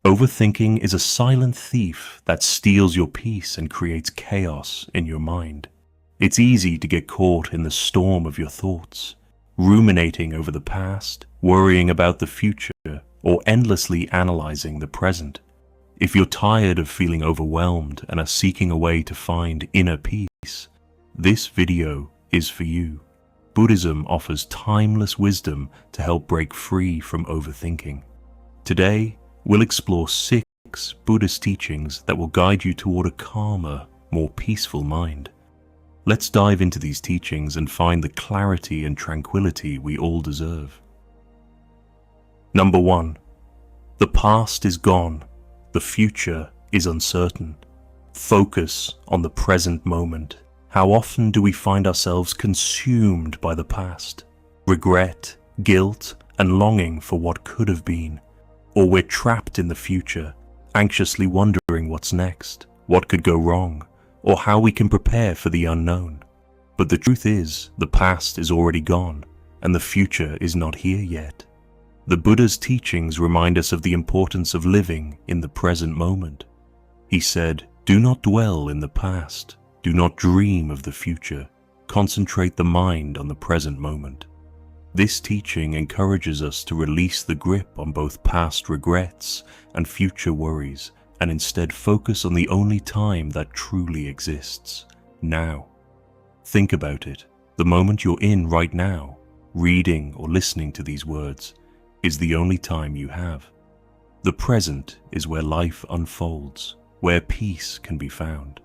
Overthinking is a silent thief that steals your peace and creates chaos in your mind. It's easy to get caught in the storm of your thoughts, ruminating over the past, worrying about the future, or endlessly analyzing the present. If you're tired of feeling overwhelmed and are seeking a way to find inner peace, this video is for you. Buddhism offers timeless wisdom to help break free from overthinking. Today, we'll explore 6 Buddhist teachings that will guide you toward a calmer, more peaceful mind. Let's dive into these teachings and find the clarity and tranquility we all deserve. Number 1. The past is gone. The future is uncertain. Focus on the present moment. How often do we find ourselves consumed by the past? Regret, guilt, and longing for what could have been. Or we're trapped in the future, anxiously wondering what's next, what could go wrong, or how we can prepare for the unknown. But the truth is, the past is already gone, and the future is not here yet. The Buddha's teachings remind us of the importance of living in the present moment. He said, "Do not dwell in the past. Do not dream of the future. Concentrate the mind on the present moment." This teaching encourages us to release the grip on both past regrets and future worries, and instead focus on the only time that truly exists, now. Think about it. The moment you're in right now, reading or listening to these words, is the only time you have. The present is where life unfolds, where peace can be found.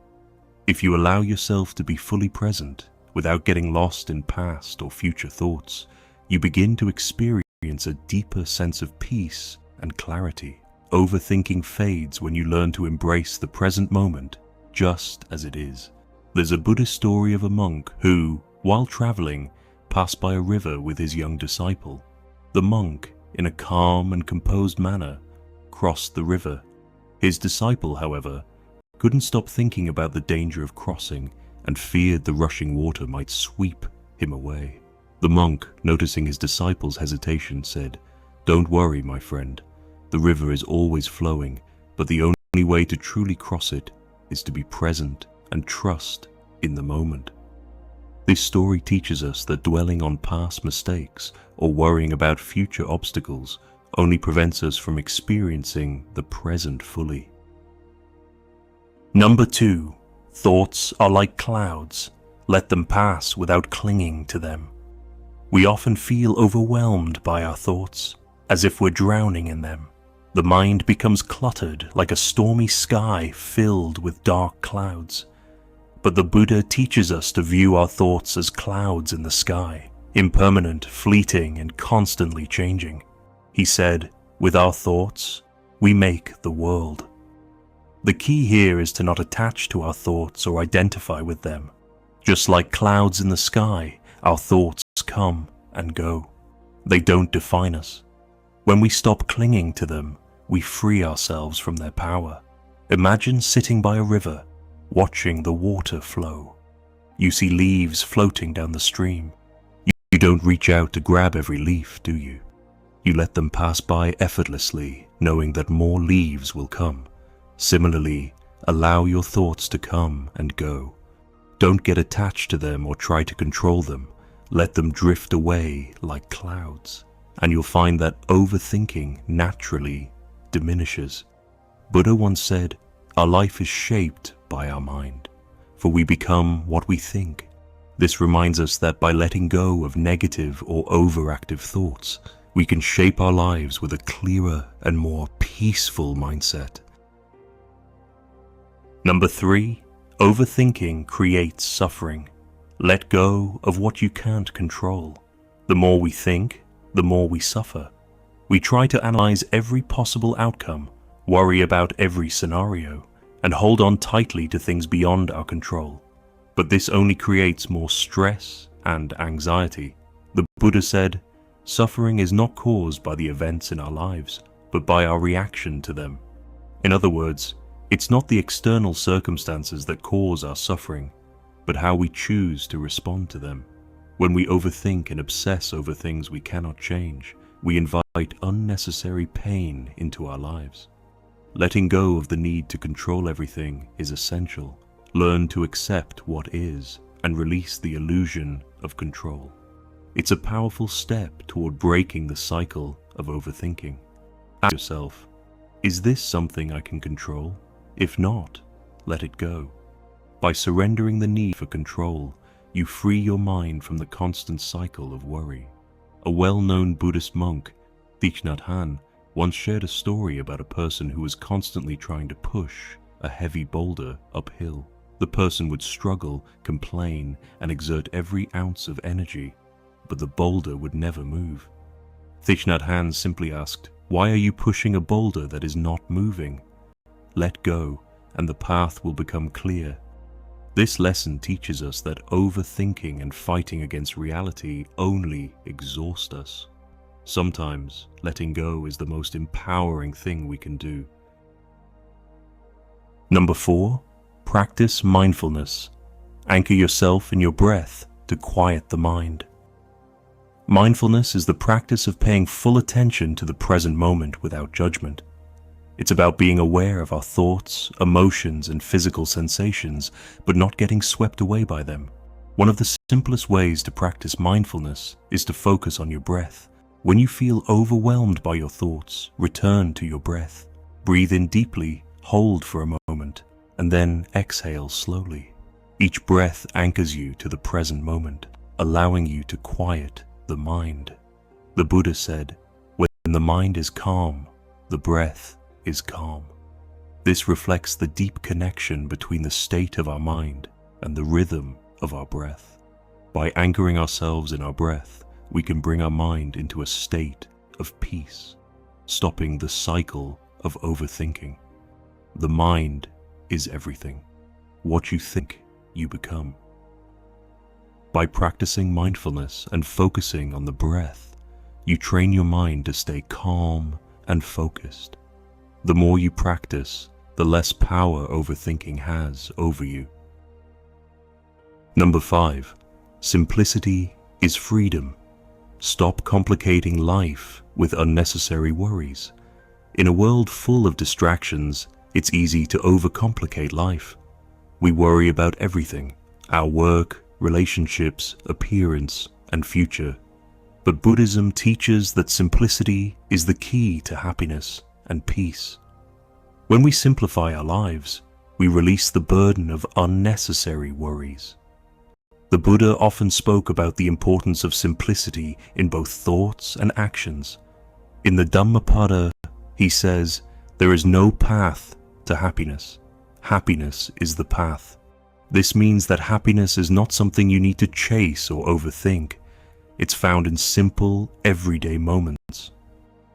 If you allow yourself to be fully present, without getting lost in past or future thoughts, you begin to experience a deeper sense of peace and clarity. Overthinking fades when you learn to embrace the present moment just as it is. There's a Buddhist story of a monk who, while traveling, passed by a river with his young disciple. The monk, in a calm and composed manner, crossed the river. His disciple, however, couldn't stop thinking about the danger of crossing and feared the rushing water might sweep him away. The monk, noticing his disciple's hesitation, said, "Don't worry, my friend. The river is always flowing, but the only way to truly cross it is to be present and trust in the moment." This story teaches us that dwelling on past mistakes or worrying about future obstacles only prevents us from experiencing the present fully. Number 2. Thoughts are like clouds. Let them pass without clinging to them. We often feel overwhelmed by our thoughts, as if we're drowning in them. The mind becomes cluttered like a stormy sky filled with dark clouds. But the Buddha teaches us to view our thoughts as clouds in the sky, impermanent, fleeting, and constantly changing. He said, "With our thoughts, we make the world." The key here is to not attach to our thoughts or identify with them. Just like clouds in the sky, our thoughts come and go. They don't define us. When we stop clinging to them, we free ourselves from their power. Imagine sitting by a river, watching the water flow. You see leaves floating down the stream. You don't reach out to grab every leaf, do you? You let them pass by effortlessly, knowing that more leaves will come. Similarly, allow your thoughts to come and go. Don't get attached to them or try to control them. Let them drift away like clouds, and you'll find that overthinking naturally diminishes. Buddha once said, "Our life is shaped by our mind, for we become what we think." This reminds us that by letting go of negative or overactive thoughts, we can shape our lives with a clearer and more peaceful mindset. Number 3. Overthinking creates suffering. Let go of what you can't control. The more we think, the more we suffer. We try to analyze every possible outcome, worry about every scenario, and hold on tightly to things beyond our control. But this only creates more stress and anxiety. The Buddha said, "Suffering is not caused by the events in our lives, but by our reaction to them." In other words, it's not the external circumstances that cause our suffering, but how we choose to respond to them. When we overthink and obsess over things we cannot change, we invite unnecessary pain into our lives. letting go of the need to control everything is essential. Learn to accept what is and release the illusion of control. It's a powerful step toward breaking the cycle of overthinking. Ask yourself, is this something I can control? If not, let it go. By surrendering the need for control, you free your mind from the constant cycle of worry. A well-known Buddhist monk, Thich Nhat Hanh, once shared a story about a person who was constantly trying to push a heavy boulder uphill. The person would struggle, complain, and exert every ounce of energy, but the boulder would never move. Thich Nhat Hanh simply asked, "Why are you pushing a boulder that is not moving? Let go, and the path will become clear." This lesson teaches us that overthinking and fighting against reality only exhaust us. Sometimes letting go is the most empowering thing we can do. Number 4, practice mindfulness. Anchor yourself in your breath to quiet the mind. Mindfulness is the practice of paying full attention to the present moment without judgment. It's about being aware of our thoughts, emotions, and physical sensations, but not getting swept away by them. One of the simplest ways to practice mindfulness is to focus on your breath. When you feel overwhelmed by your thoughts, return to your breath. Breathe in deeply, hold for a moment, and then exhale slowly. Each breath anchors you to the present moment, allowing you to quiet the mind. The Buddha said, "When the mind is calm, the breath is calm." This reflects the deep connection between the state of our mind and the rhythm of our breath. By anchoring ourselves in our breath, we can bring our mind into a state of peace, stopping the cycle of overthinking. The mind is everything. What you think, you become. By practicing mindfulness and focusing on the breath, you train your mind to stay calm and focused. The more you practice, the less power overthinking has over you. Number 5, simplicity is freedom. Stop complicating life with unnecessary worries. In a world full of distractions, it's easy to overcomplicate life. We worry about everything: our work, relationships, appearance, and future. But Buddhism teaches that simplicity is the key to happiness and peace. When we simplify our lives, we release the burden of unnecessary worries. The Buddha often spoke about the importance of simplicity in both thoughts and actions. In the Dhammapada, he says, "There is no path to happiness. Happiness is the path." This means that happiness is not something you need to chase or overthink. It's found in simple, everyday moments.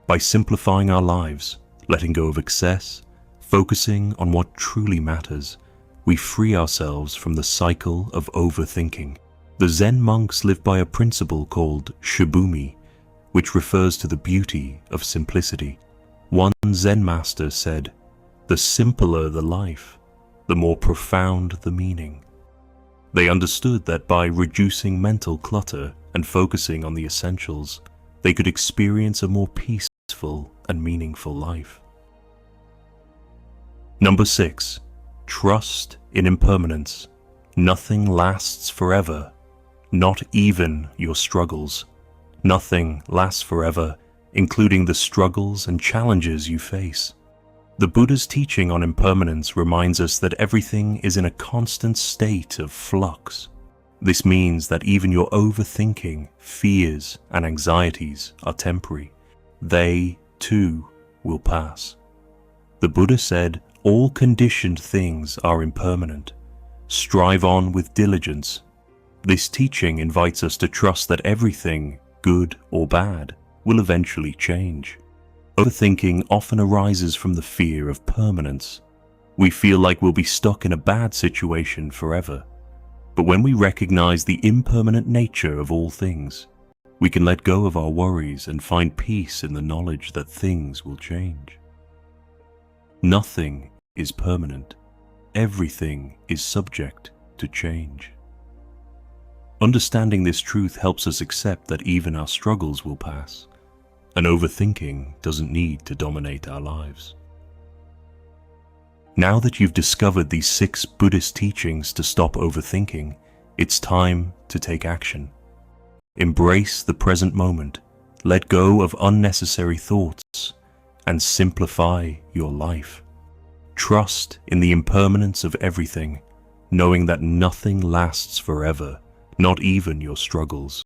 By simplifying our lives, letting go of excess, focusing on what truly matters, we free ourselves from the cycle of overthinking. The Zen monks live by a principle called shibumi, which refers to the beauty of simplicity. One Zen master said, "The simpler the life, the more profound the meaning." They understood that by reducing mental clutter and focusing on the essentials, they could experience a more peaceful and meaningful life. Number 6, trust in impermanence. Nothing lasts forever, not even your struggles. Nothing lasts forever, including the struggles and challenges you face. The Buddha's teaching on impermanence reminds us that everything is in a constant state of flux. This means that even your overthinking, fears, and anxieties are temporary. They, too, will pass. The Buddha said, "All conditioned things are impermanent. Strive on with diligence." This teaching invites us to trust that everything, good or bad, will eventually change. Overthinking often arises from the fear of permanence. We feel like we'll be stuck in a bad situation forever. But when we recognize the impermanent nature of all things, we can let go of our worries and find peace in the knowledge that things will change. Nothing is permanent. Everything is subject to change. Understanding this truth helps us accept that even our struggles will pass, and overthinking doesn't need to dominate our lives. Now that you've discovered these 6 Buddhist teachings to stop overthinking, it's time to take action. Embrace the present moment, let go of unnecessary thoughts, and simplify your life. Trust in the impermanence of everything, knowing that nothing lasts forever, not even your struggles.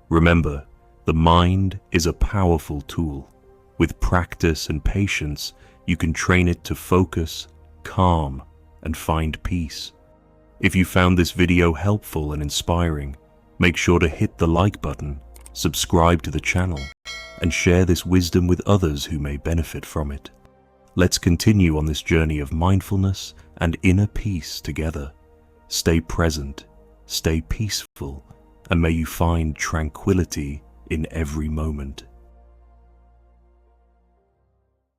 Remember, the mind is a powerful tool. With practice and patience, you can train it to focus, calm, and find peace. If you found this video helpful and inspiring, make sure to hit the like button, subscribe to the channel, and share this wisdom with others who may benefit from it. Let's continue on this journey of mindfulness and inner peace together. Stay present, stay peaceful, and may you find tranquility in every moment.